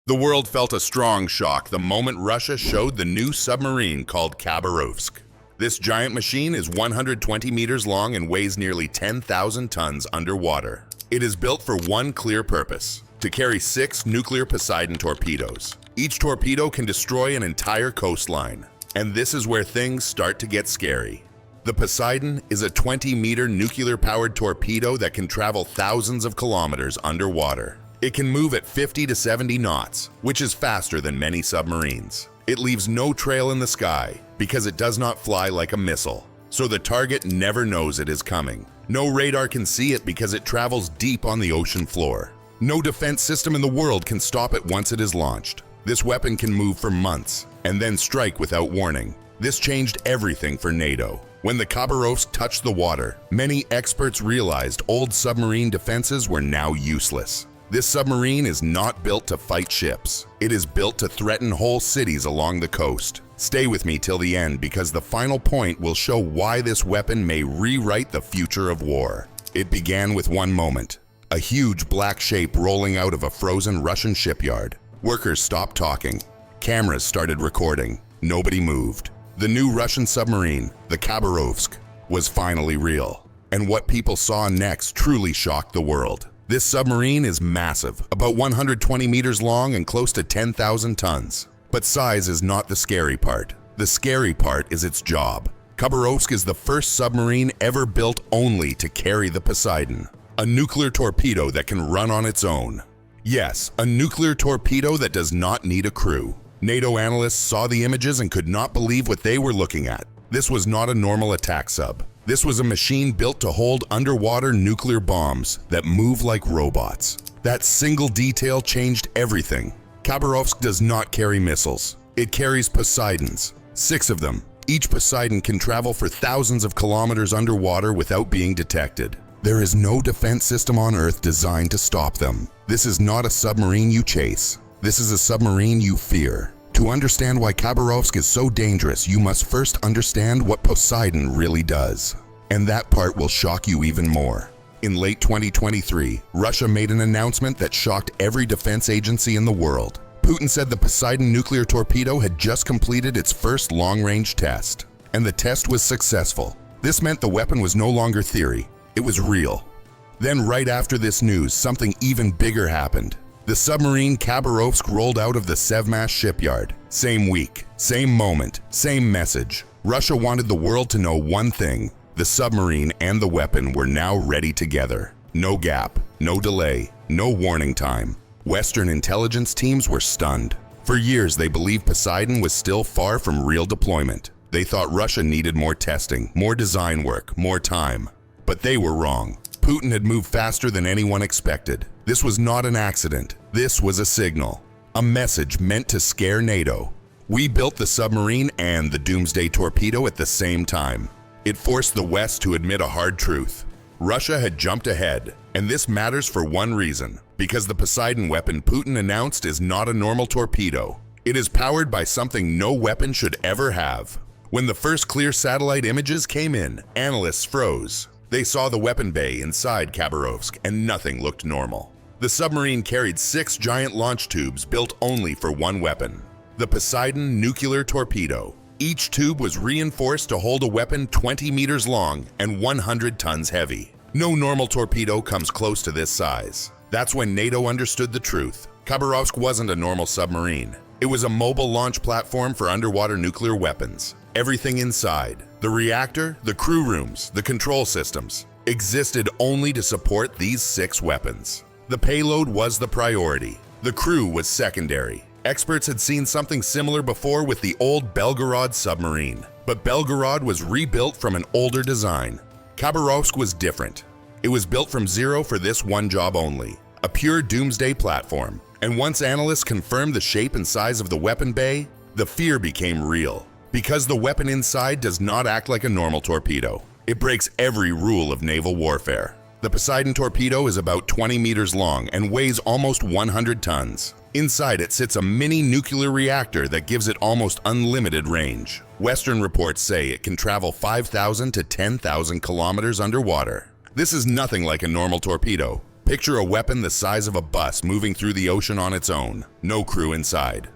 The world felt a strong shock the moment Russia showed the new submarine called Khabarovsk. This giant machine is 120 meters long and weighs nearly 10,000 tons underwater. It is built for one clear purpose: to carry 6 nuclear Poseidon torpedoes. Each torpedo can destroy an entire coastline. And this is where things start to get scary. The Poseidon is a 20-meter nuclear-powered torpedo that can travel thousands of kilometers underwater. It can move at 50 to 70 knots, which is faster than many submarines. It leaves no trail in the sky because it does not fly like a missile, so the target never knows it is coming. No radar can see it because it travels deep on the ocean floor. No defense system in the world can stop it once it is launched. This weapon can move for months and then strike without warning. This changed everything for NATO. When the Khabarovsk touched the water, many experts realized old submarine defenses were now useless. This submarine is not built to fight ships. It is built to threaten whole cities along the coast. Stay with me till the end because the final point will show why this weapon may rewrite the future of war. It began with one moment: a huge black shape rolling out of a frozen Russian shipyard. Workers stopped talking. Cameras started recording. Nobody moved. The new Russian submarine, the Khabarovsk, was finally real. And what people saw next truly shocked the world. This submarine is massive, about 120 meters long and close to 10,000 tons. But size is not the scary part. The scary part is its job. Khabarovsk is the first submarine ever built only to carry the Poseidon, a nuclear torpedo that can run on its own. Yes, a nuclear torpedo that does not need a crew. NATO analysts saw the images and could not believe what they were looking at. This was not a normal attack sub. This was a machine built to hold underwater nuclear bombs that move like robots. That single detail changed everything. Khabarovsk does not carry missiles. It carries Poseidons, 6 of them. Each Poseidon can travel for thousands of kilometers underwater without being detected. There is no defense system on Earth designed to stop them. This is not a submarine you chase. This is a submarine you fear. To understand why Khabarovsk is so dangerous, you must first understand what Poseidon really does. And that part will shock you even more. In late 2023, Russia made an announcement that shocked every defense agency in the world. Putin said the Poseidon nuclear torpedo had just completed its first long-range test. And the test was successful. This meant the weapon was no longer theory. It was real. Then right after this news, something even bigger happened. The submarine Khabarovsk rolled out of the Sevmash shipyard. Same week, same moment, same message. Russia wanted the world to know one thing: the submarine and the weapon were now ready together. No gap, no delay, no warning time. Western intelligence teams were stunned. For years, they believed Poseidon was still far from real deployment. They thought Russia needed more testing, more design work, more time. But they were wrong. Putin had moved faster than anyone expected. This was not an accident. This was a signal. A message meant to scare NATO. We built the submarine and the Doomsday torpedo at the same time. It forced the West to admit a hard truth. Russia had jumped ahead, and this matters for one reason. Because the Poseidon weapon Putin announced is not a normal torpedo. It is powered by something no weapon should ever have. When the first clear satellite images came in, analysts froze. They saw the weapon bay inside Khabarovsk, and nothing looked normal. The submarine carried 6 giant launch tubes built only for one weapon: the Poseidon nuclear torpedo. Each tube was reinforced to hold a weapon 20 meters long and 100 tons heavy. No normal torpedo comes close to this size. That's when NATO understood the truth. Khabarovsk wasn't a normal submarine. It was a mobile launch platform for underwater nuclear weapons. Everything inside, the reactor, the crew rooms, the control systems, existed only to support these 6 weapons. The payload was the priority. The crew was secondary. Experts had seen something similar before with the old Belgorod submarine, but Belgorod was rebuilt from an older design. Khabarovsk was different. It was built from zero for this one job only: a pure Doomsday platform. And once analysts confirmed the shape and size of the weapon bay, the fear became real. Because the weapon inside does not act like a normal torpedo. It breaks every rule of naval warfare. The Poseidon torpedo is about 20 meters long and weighs almost 100 tons. Inside it sits a mini nuclear reactor that gives it almost unlimited range. Western reports say it can travel 5,000 to 10,000 kilometers underwater. This is nothing like a normal torpedo. Picture a weapon the size of a bus moving through the ocean on its own. No crew inside.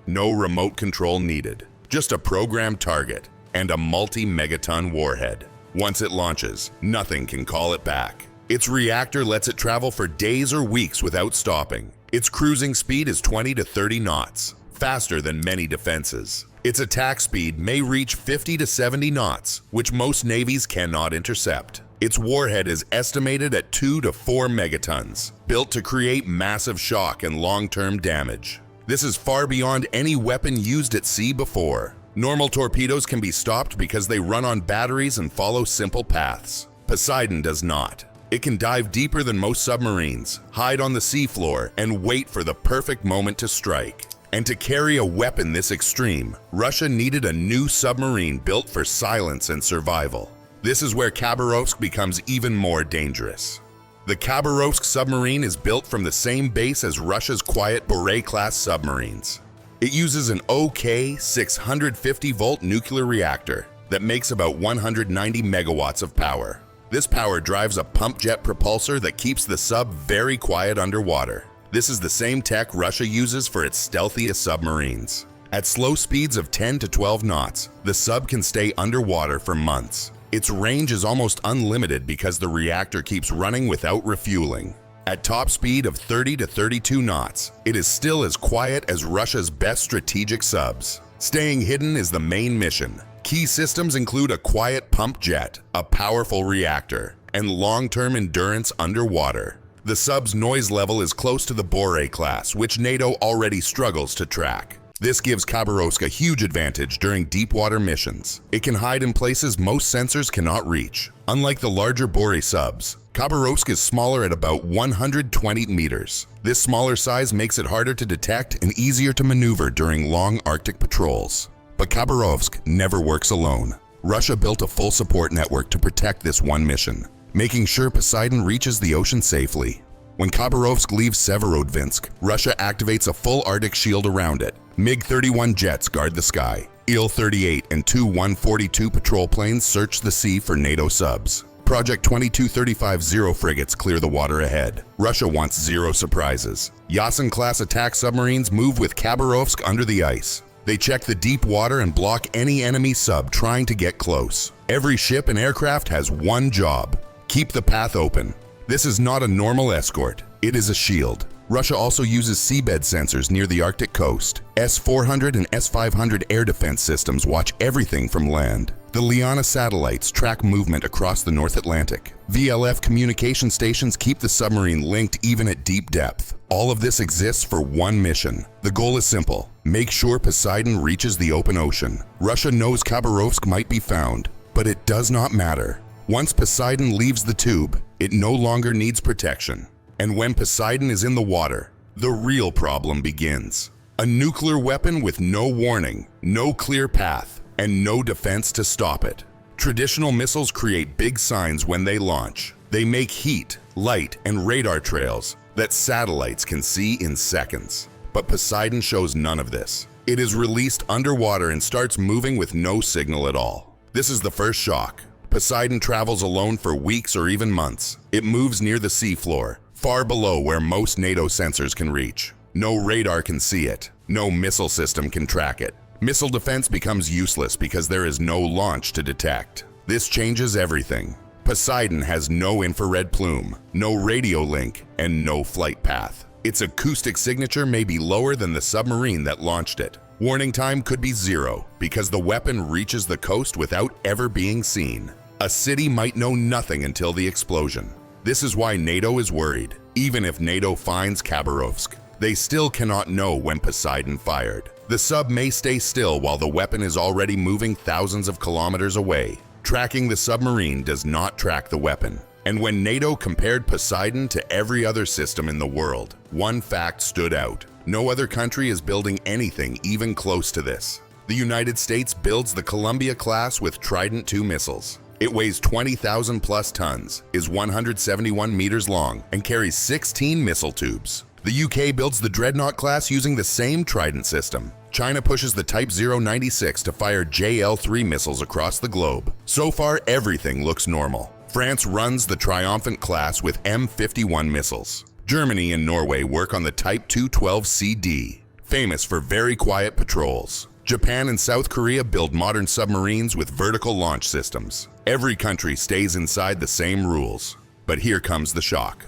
No remote control needed. Just a programmed target and a multi-megaton warhead. Once it launches, nothing can call it back. Its reactor lets it travel for days or weeks without stopping. Its cruising speed is 20 to 30 knots, faster than many defenses. Its attack speed may reach 50 to 70 knots, which most navies cannot intercept. Its warhead is estimated at 2 to 4 megatons, built to create massive shock and long-term damage. This is far beyond any weapon used at sea before. Normal torpedoes can be stopped because they run on batteries and follow simple paths. Poseidon does not. It can dive deeper than most submarines, hide on the seafloor, and wait for the perfect moment to strike. And to carry a weapon this extreme, Russia needed a new submarine built for silence and survival. This is where Khabarovsk becomes even more dangerous. The Khabarovsk Submarine is built from the same base as Russia's quiet Borei-class submarines. It uses an OK 650-volt nuclear reactor that makes about 190 megawatts of power. This power drives a pump jet propulsor that keeps the sub very quiet underwater. This is the same tech Russia uses for its stealthiest submarines. At slow speeds of 10 to 12 knots, the sub can stay underwater for months. Its range is almost unlimited because the reactor keeps running without refueling. At top speed of 30 to 32 knots, it is still as quiet as Russia's best strategic subs. Staying hidden is the main mission. Key systems include a quiet pump jet, a powerful reactor, and long-term endurance underwater. The sub's noise level is close to the Borei class, which NATO already struggles to track. This gives Khabarovsk a huge advantage during deep-water missions. It can hide in places most sensors cannot reach. Unlike the larger Borei subs, Khabarovsk is smaller at about 120 meters. This smaller size makes it harder to detect and easier to maneuver during long Arctic patrols. But Khabarovsk never works alone. Russia built a full support network to protect this one mission, making sure Poseidon reaches the ocean safely. When Khabarovsk leaves Severodvinsk, Russia activates a full Arctic shield around it. MiG-31 jets guard the sky. Il-38 and two 142 patrol planes search the sea for NATO subs. Project 2235 Zero frigates clear the water ahead. Russia wants zero surprises. Yasen-class attack submarines move with Khabarovsk under the ice. They check the deep water and block any enemy sub trying to get close. Every ship and aircraft has one job: keep the path open. This is not a normal escort, it is a shield. Russia also uses seabed sensors near the Arctic coast. S-400 and S-500 air defense systems watch everything from land. The Liana satellites track movement across the North Atlantic. VLF communication stations keep the submarine linked even at deep depth. All of this exists for one mission. The goal is simple: make sure Poseidon reaches the open ocean. Russia knows Khabarovsk might be found, but it does not matter. Once Poseidon leaves the tube, it no longer needs protection. And when Poseidon is in the water, the real problem begins. A nuclear weapon with no warning, no clear path, and no defense to stop it. Traditional missiles create big signs when they launch. They make heat, light, and radar trails that satellites can see in seconds. But Poseidon shows none of this. It is released underwater and starts moving with no signal at all. This is the first shock. Poseidon travels alone for weeks or even months. It moves near the seafloor, far below where most NATO sensors can reach. No radar can see it. No missile system can track it. Missile defense becomes useless because there is no launch to detect. This changes everything. Poseidon has no infrared plume, no radio link, and no flight path. Its acoustic signature may be lower than the submarine that launched it. Warning time could be 0 because the weapon reaches the coast without ever being seen. A city might know nothing until the explosion. This is why NATO is worried. Even if NATO finds Khabarovsk, they still cannot know when Poseidon fired. The sub may stay still while the weapon is already moving thousands of kilometers away. Tracking the submarine does not track the weapon. And when NATO compared Poseidon to every other system in the world, one fact stood out. No other country is building anything even close to this. The United States builds the Columbia class with Trident II missiles. It weighs 20,000 plus tons, is 171 meters long, and carries 16 missile tubes. The UK builds the Dreadnought class using the same Trident system. China pushes the Type 096 to fire JL-3 missiles across the globe. So far, everything looks normal. France runs the triumphant class with M51 missiles. Germany and Norway work on the Type 212CD, famous for very quiet patrols. Japan and South Korea build modern submarines with vertical launch systems. Every country stays inside the same rules. But here comes the shock.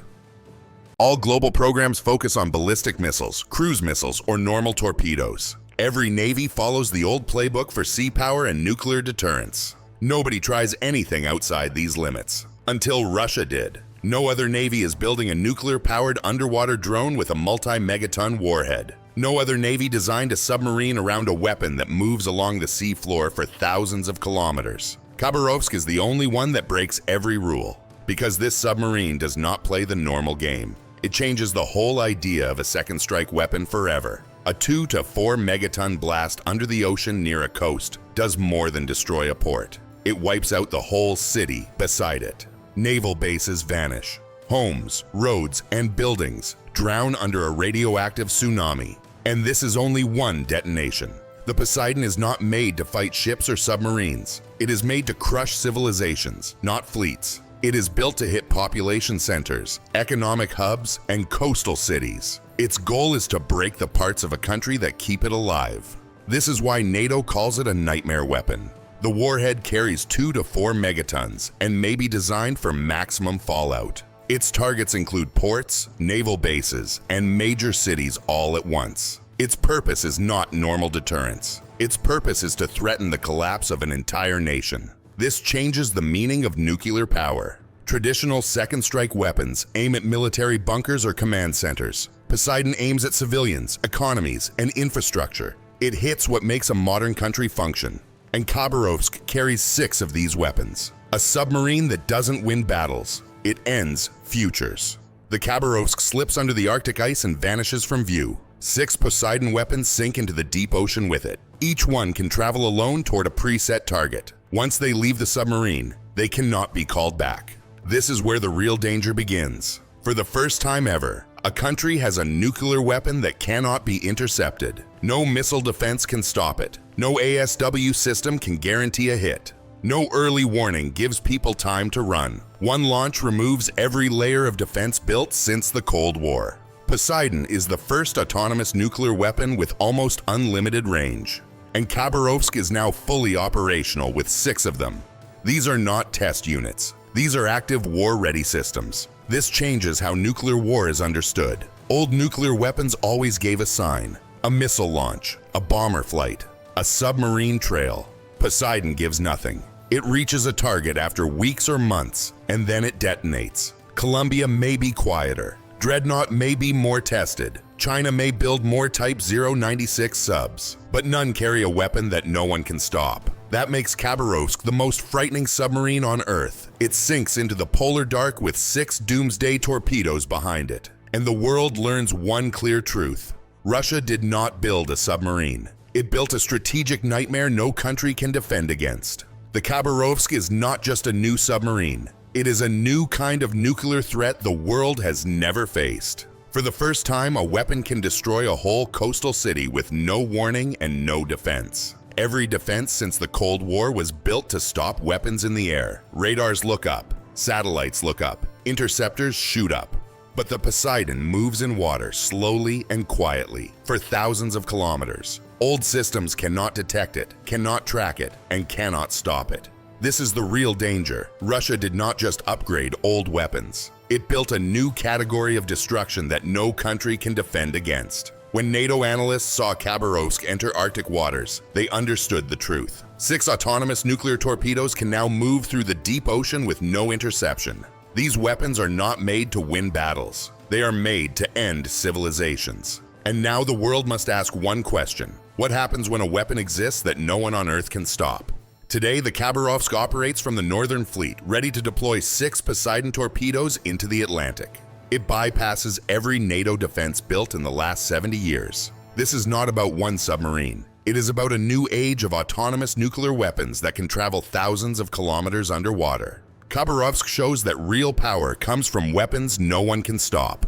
All global programs focus on ballistic missiles, cruise missiles, or normal torpedoes. Every navy follows the old playbook for sea power and nuclear deterrence. Nobody tries anything outside these limits. Until Russia did. No other navy is building a nuclear-powered underwater drone with a multi-megaton warhead. No other navy designed a submarine around a weapon that moves along the sea floor for thousands of kilometers. Khabarovsk is the only one that breaks every rule, because this submarine does not play the normal game. It changes the whole idea of a second strike weapon forever. A 2 to 4 megaton blast under the ocean near a coast does more than destroy a port. It wipes out the whole city beside it. Naval bases vanish. Homes, roads, and buildings drown under a radioactive tsunami. And this is only one detonation. The Poseidon is not made to fight ships or submarines. It is made to crush civilizations, not fleets. It is built to hit population centers, economic hubs, and coastal cities. Its goal is to break the parts of a country that keep it alive. This is why NATO calls it a nightmare weapon. The warhead carries 2 to 4 megatons and may be designed for maximum fallout. Its targets include ports, naval bases, and major cities all at once. Its purpose is not normal deterrence. Its purpose is to threaten the collapse of an entire nation. This changes the meaning of nuclear power. Traditional second strike weapons aim at military bunkers or command centers. Poseidon aims at civilians, economies, and infrastructure. It hits what makes a modern country function. And Khabarovsk carries 6 of these weapons. A submarine that doesn't win battles. It ends futures. The Khabarovsk slips under the Arctic ice and vanishes from view. 6 Poseidon weapons sink into the deep ocean with it. Each one can travel alone toward a preset target. Once they leave the submarine, they cannot be called back. This is where the real danger begins. For the first time ever, a country has a nuclear weapon that cannot be intercepted. No missile defense can stop it. No ASW system can guarantee a hit. No early warning gives people time to run. One launch removes every layer of defense built since the Cold War. Poseidon is the first autonomous nuclear weapon with almost unlimited range. And Khabarovsk is now fully operational with 6 of them. These are not test units. These are active war-ready systems. This changes how nuclear war is understood. Old nuclear weapons always gave a sign. A missile launch, a bomber flight, a submarine trail. Poseidon gives nothing. It reaches a target after weeks or months, and then it detonates. Columbia may be quieter. Dreadnought may be more tested. China may build more Type 096 subs, but none carry a weapon that no one can stop. That makes Khabarovsk the most frightening submarine on Earth. It sinks into the polar dark with 6 Doomsday torpedoes behind it. And the world learns one clear truth. Russia did not build a submarine. It built a strategic nightmare no country can defend against. The Khabarovsk is not just a new submarine. It is a new kind of nuclear threat the world has never faced. For the first time, a weapon can destroy a whole coastal city with no warning and no defense. Every defense since the Cold War was built to stop weapons in the air. Radars look up, satellites look up, interceptors shoot up. But the Poseidon moves in water slowly and quietly for thousands of kilometers. Old systems cannot detect it, cannot track it, and cannot stop it. This is the real danger. Russia did not just upgrade old weapons. It built a new category of destruction that no country can defend against. When NATO analysts saw Khabarovsk enter Arctic waters, they understood the truth. 6 autonomous nuclear torpedoes can now move through the deep ocean with no interception. These weapons are not made to win battles. They are made to end civilizations. And now the world must ask one question. What happens when a weapon exists that no one on Earth can stop? Today, the Khabarovsk operates from the Northern Fleet, ready to deploy 6 Poseidon torpedoes into the Atlantic. It bypasses every NATO defense built in the last 70 years. This is not about one submarine. It is about a new age of autonomous nuclear weapons that can travel thousands of kilometers underwater. Khabarovsk shows that real power comes from weapons no one can stop.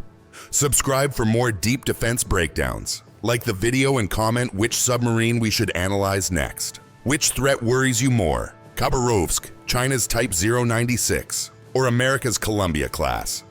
Subscribe for more deep defense breakdowns. Like the video and comment which submarine we should analyze next. Which threat worries you more? Khabarovsk, China's Type 096, or America's Columbia class.